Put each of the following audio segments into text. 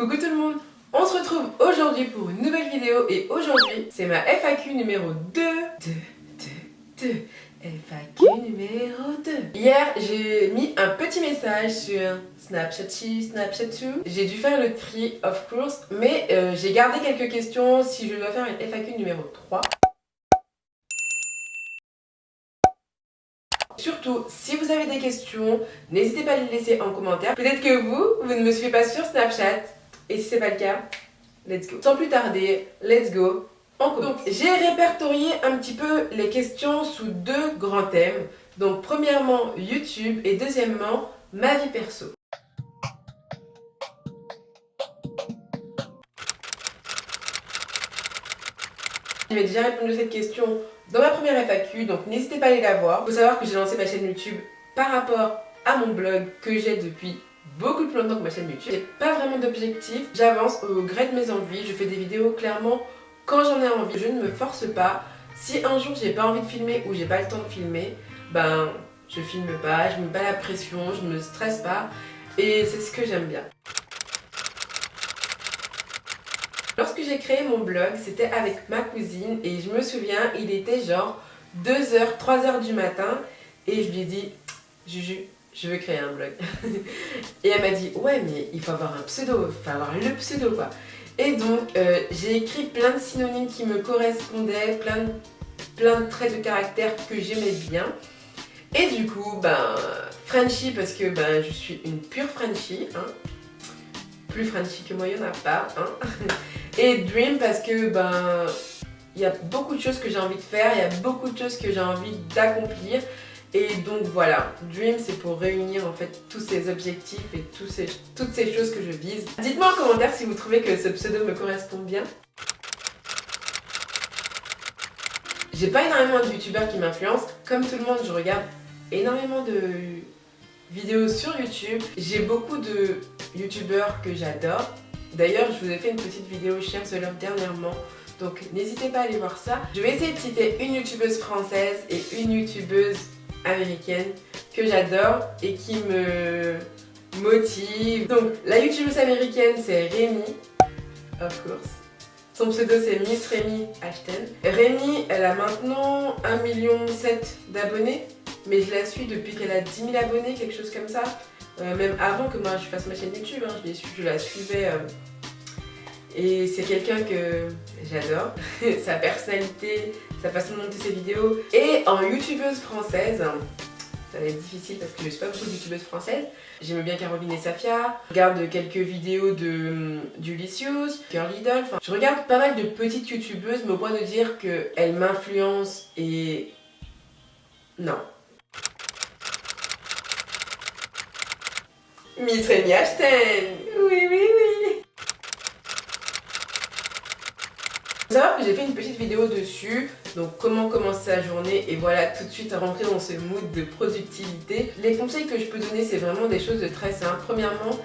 Coucou tout le monde, on se retrouve aujourd'hui pour une nouvelle vidéo et aujourd'hui c'est ma FAQ numéro 2. FAQ numéro 2. Hier j'ai mis un petit message sur Snapchat-ci, Snapchat-tu. J'ai dû faire le tri of course, mais j'ai gardé quelques questions si je dois faire une FAQ numéro 3. Surtout, si vous avez des questions, n'hésitez pas à les laisser en commentaire. Peut-être que vous ne me suivez pas sur Snapchat. Et si c'est pas le cas, let's go. Sans plus tarder, let's go. On commence. Donc, j'ai répertorié un petit peu les questions sous deux grands thèmes. Donc, premièrement, YouTube et deuxièmement, ma vie perso. J'avais déjà répondu à cette question dans ma première FAQ, donc n'hésitez pas à aller la voir. Il faut savoir que j'ai lancé ma chaîne YouTube par rapport à mon blog que j'ai depuis beaucoup plus longtemps que ma chaîne YouTube. J'ai pas vraiment d'objectif, j'avance au gré de mes envies, je fais des vidéos clairement quand j'en ai envie. Je ne me force pas. Si un jour j'ai pas envie de filmer ou j'ai pas le temps de filmer, ben je filme pas, je me mets pas la pression, je me stresse pas et c'est ce que j'aime bien. Lorsque j'ai créé mon blog, c'était avec ma cousine et je me souviens, il était genre 2h, 3h du matin et je lui ai dit « Juju, je veux créer un blog. » Et elle m'a dit « Ouais, mais il faut avoir un pseudo, il faut avoir le pseudo quoi. » Et donc, j'ai écrit plein de synonymes qui me correspondaient, plein de traits de caractère que j'aimais bien. Et du coup, ben, Frenchie parce que ben, je suis une pure Frenchie, hein. Plus Frenchie que moi, il n'y en a pas, hein. Et Dream parce que ben il y a beaucoup de choses que j'ai envie de faire, il y a beaucoup de choses que j'ai envie d'accomplir. Et donc voilà, Dream c'est pour réunir en fait tous ces objectifs et toutes ces choses que je vise. Dites-moi en commentaire si vous trouvez que ce pseudo me correspond bien. J'ai pas énormément de youtubeurs qui m'influencent. Comme tout le monde, je regarde énormément de vidéos sur YouTube. J'ai beaucoup de youtubeurs que j'adore. D'ailleurs, je vous ai fait une petite vidéo Share the Love dernièrement, donc n'hésitez pas à aller voir ça. Je vais essayer de citer une youtubeuse française et une youtubeuse américaine que j'adore et qui me motive. Donc, la youtubeuse américaine, c'est Rémi, of course. Son pseudo, c'est Miss Rémi Ashton. Rémi, elle a maintenant 1,7 million d'abonnés, mais je la suis depuis qu'elle a 10 000 abonnés, quelque chose comme ça. Même avant que moi je fasse ma chaîne YouTube, hein, je la suivais et c'est quelqu'un que j'adore, sa personnalité, sa façon de monter ses vidéos. Et en youtubeuse française, ça va être difficile parce que je suis pas beaucoup de youtubeuses françaises. J'aime bien Caroline et Safia, je regarde quelques vidéos d'Ulysses, Curly Doll, enfin, je regarde pas mal de petites youtubeuses, mais au point de dire qu'elles m'influencent et... non. Miss Rémi Ashton. Oui, oui, oui. Il faut savoir que j'ai fait une petite vidéo dessus, donc comment commencer sa journée et voilà, tout de suite à rentrer dans ce mood de productivité. Les conseils que je peux donner, c'est vraiment des choses de très simples. Premièrement,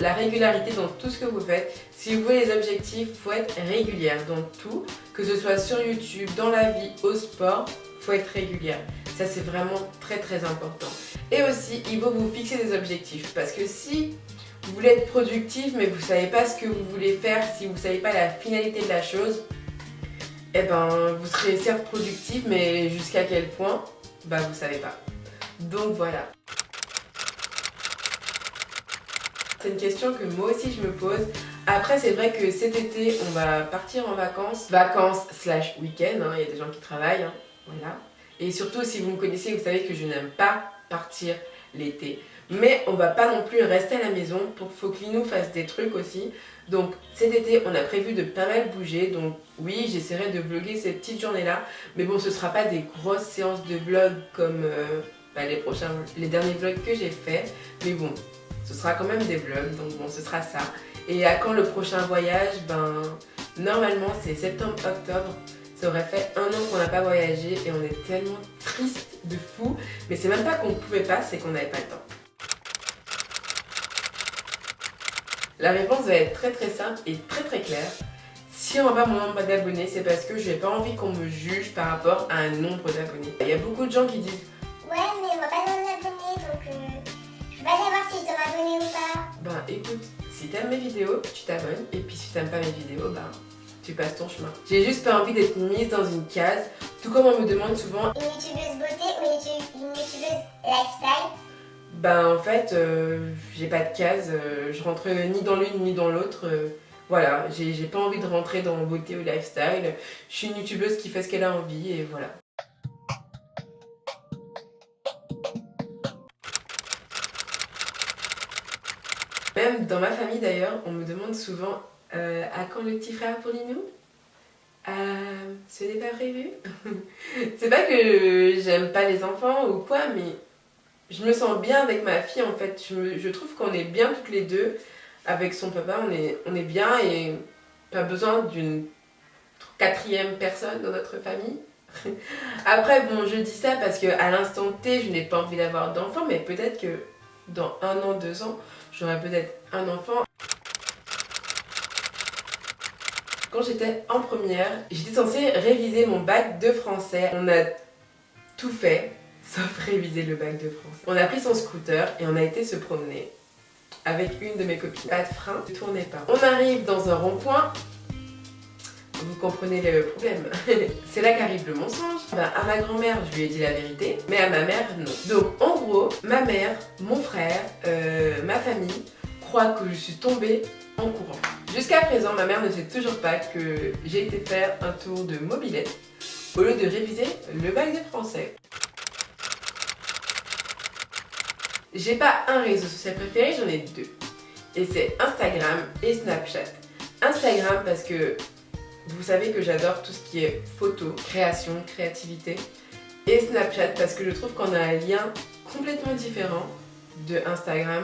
la régularité dans tout ce que vous faites. Si vous voulez les objectifs, il faut être régulière dans tout, que ce soit sur YouTube, dans la vie, au sport, il faut être régulière. Ça, c'est vraiment très très important. Et aussi, il faut vous fixer des objectifs parce que si vous voulez être productif mais vous ne savez pas ce que vous voulez faire, si vous ne savez pas la finalité de la chose, eh ben, vous serez certes productif mais jusqu'à quel point, bah, vous ne savez pas. Donc voilà. C'est une question que moi aussi je me pose. Après, c'est vrai que cet été, on va partir en vacances. Vacances / week-end, hein, il y a des gens qui travaillent, hein, voilà. Et surtout, si vous me connaissez, vous savez que je n'aime pas partir l'été. Mais on va pas non plus rester à la maison, faut que Linou fasse des trucs aussi. Donc cet été, on a prévu de pas mal bouger. Donc oui, j'essaierai de vlogger ces petites journées-là. Mais bon, ce sera pas des grosses séances de vlog comme les derniers vlogs que j'ai fait. Mais bon, ce sera quand même des vlogs, donc bon, ce sera ça. Et à quand le prochain voyage? Ben, normalement, c'est septembre-octobre. Ça aurait fait 1 an qu'on n'a pas voyagé et on est tellement triste de fou. Mais c'est même pas qu'on ne pouvait pas, c'est qu'on n'avait pas le temps. La réponse va être très très simple et très très claire. Si on va pas mon nombre d'abonnés, c'est parce que j'ai pas envie qu'on me juge par rapport à un nombre d'abonnés. Il y a beaucoup de gens qui disent « Ouais, mais on va pas nombre d'abonnés, donc je peux pas savoir si je dois m'abonner ou pas. » Ben écoute, Si t'aimes mes vidéos, tu t'abonnes. Et puis si t'aimes pas mes vidéos, bah tu passes ton chemin. J'ai juste pas envie d'être mise dans une case. Tout comme on me demande souvent une youtubeuse beauté ou une youtubeuse lifestyle. Ben en fait, j'ai pas de case. Je rentre ni dans l'une ni dans l'autre. Voilà, j'ai pas envie de rentrer dans beauté ou lifestyle. Je suis une youtubeuse qui fait ce qu'elle a envie et voilà. Même dans ma famille d'ailleurs, on me demande souvent à quand le petit frère pour Linou? Ce n'est pas prévu. C'est pas que j'aime pas les enfants ou quoi, mais je me sens bien avec ma fille en fait. Je trouve qu'on est bien toutes les deux. Avec son papa, on est bien et pas besoin d'une quatrième personne dans notre famille. Après, bon, je dis ça parce qu'à l'instant T, je n'ai pas envie d'avoir d'enfant, mais peut-être que dans 1 an, 2 ans, j'aurai peut-être un enfant. Quand j'étais en première, j'étais censée réviser mon bac de français. On a tout fait, sauf réviser le bac de français. On a pris son scooter et on a été se promener avec une de mes copines. Pas de frein, ne tournez pas. On arrive dans un rond-point. Vous comprenez le problème. C'est là qu'arrive le mensonge. Ben, à ma grand-mère, je lui ai dit la vérité, mais à ma mère, non. Donc, en gros, ma mère, mon frère, ma famille croient que je suis tombée en courant. Jusqu'à présent, ma mère ne sait toujours pas que j'ai été faire un tour de mobilette au lieu de réviser le bac de français. J'ai pas un réseau social préféré, j'en ai 2. Et c'est Instagram et Snapchat. Instagram parce que vous savez que j'adore tout ce qui est photo, création, créativité. Et Snapchat parce que je trouve qu'on a un lien complètement différent de Instagram.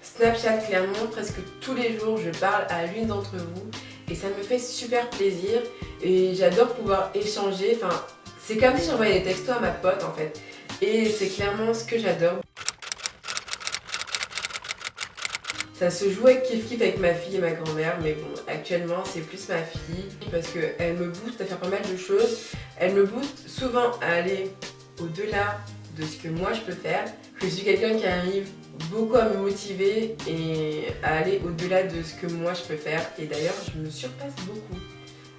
Snapchat, clairement, presque tous les jours, je parle à l'une d'entre vous. Et ça me fait super plaisir. Et j'adore pouvoir échanger. Enfin, c'est comme si j'envoyais des textos à ma pote en fait. Et c'est clairement ce que j'adore. Ça se joue avec kiff-kiff avec ma fille et ma grand-mère, mais bon, actuellement c'est plus ma fille parce qu'elle me booste à faire pas mal de choses. Elle me booste souvent à aller au-delà de ce que moi je peux faire. Je suis quelqu'un qui arrive beaucoup à me motiver et à aller au-delà de ce que moi je peux faire. Et d'ailleurs, je me surpasse beaucoup.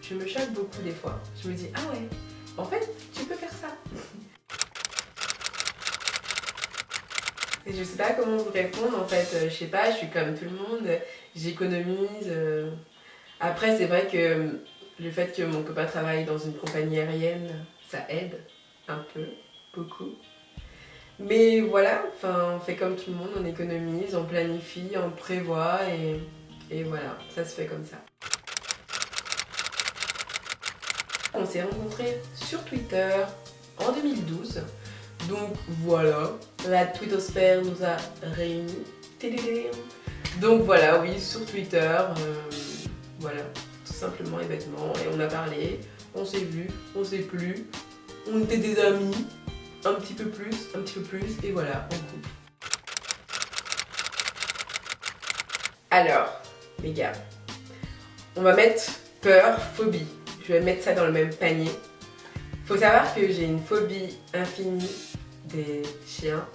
Je me choque beaucoup des fois. Je me dis, ah ouais, en fait, tu peux faire ça. Je sais pas comment vous répondre en fait, je sais pas, je suis comme tout le monde, j'économise. Après c'est vrai que le fait que mon copain travaille dans une compagnie aérienne, ça aide un peu, beaucoup. Mais voilà, enfin on fait comme tout le monde, on économise, on planifie, on prévoit et voilà, ça se fait comme ça. On s'est rencontrés sur Twitter en 2012. Donc voilà, la twittosphère nous a réunis. Donc voilà, oui, sur Twitter, voilà, tout simplement et bêtement. Et on a parlé, on s'est vu, on s'est plus, on était des amis, un petit peu plus, et voilà, on coupe. Alors, les gars, on va mettre peur, phobie. Je vais mettre ça dans le même panier. Faut savoir que j'ai une phobie infinie des chiens.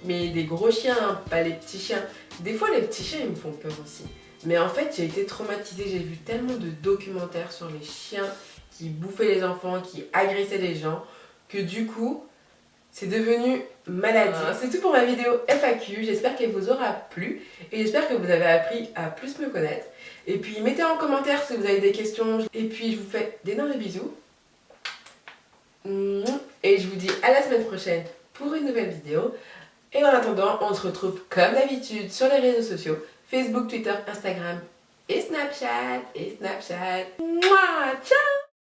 Mais des gros chiens, hein, pas les petits chiens. Des fois les petits chiens ils me font peur aussi. Mais en fait j'ai été traumatisée, j'ai vu tellement de documentaires sur les chiens qui bouffaient les enfants, qui agressaient les gens, que du coup c'est devenu maladie. C'est tout pour ma vidéo FAQ, j'espère qu'elle vous aura plu et j'espère que vous avez appris à plus me connaître. Et puis mettez en commentaire si vous avez des questions. Et puis je vous fais d'énormes bisous. Et je vous dis à la semaine prochaine pour une nouvelle vidéo. Et en attendant, on se retrouve comme d'habitude sur les réseaux sociaux, Facebook, Twitter, Instagram et Snapchat. Mouah, ciao!